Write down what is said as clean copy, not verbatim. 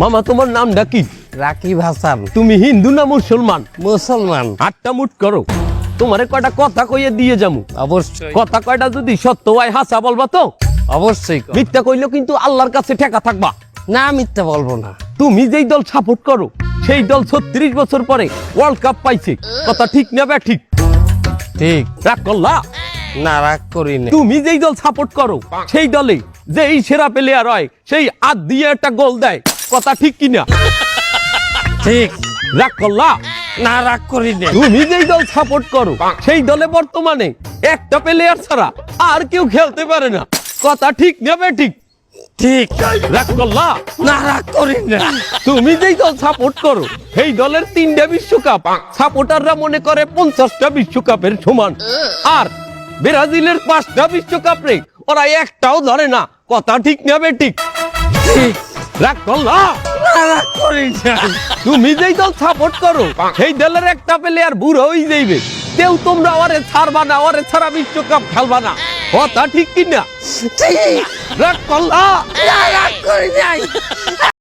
মামা তোমার নামটা কি? রাকিব হাসান। তুমি হিন্দু না মুসলমান? মুসলমান। আটটা মুট করো, তোমারে কয়টা কথা কইয়ে দিয়ে যামু। অবশ্যই কথা কয়টা যদি সত্য হয় হাসা বলবা তো? অবশ্যই। মিথ্যা কইলেও কিন্তু আল্লাহর কাছে ঠেকা থাকবা। না মিথ্যা বলবো না। তুমি যেই দল সাপোর্ট করো সেই দল 36 বছর পরে ওয়ার্ল্ড কাপ পাইছে, কথা ঠিক না বে ঠিক? ঠিক। রাগ করলা? না রাগ করি না। তুমি যেই দল সাপোর্ট করো সেই দলে যেই সেরা প্লেয়ার হয় সেই হাত দিয়ে একটা গোল দেয়, কথা ঠিক কিনা? ঠিক। রাগ করলা? না রাগ করি না। তুমি যেই দল সাপোর্ট করো সেই দলে বর্তমানে একটা প্লেয়ার ছাড়া আর কেউ খেলতে পারে না, কথা ঠিক না বে ঠিক? ঠিক। রাগ করলা? না রাগ করি না। তুমি যেই দল সাপোর্ট করো সেই দলের 3টা বিশ্বকাপ সাপোর্টাররা মনে করে 50টা বিশ্বকাপের সমান, আর ব্রাজিলের 5টা বিশ্বকাপ রে ওরা একটাও ধরে না, কথা ঠিক না বে ঠিক? ঠিক। রাগ করলা? না রাগ করি না। তুমি যেই দল সাপোর্ট করো সেই দলের একটা প্লেয়ার বুড়ো হয়ে যাইবে, কেউ তোমরা ওরে ছাড়বা না, ওরে ছাড়া বিশ্বকাপ খেলবা না, কথা ঠিক কিনা? ঠিক। রাগ করলা? না রাগ করি নাই।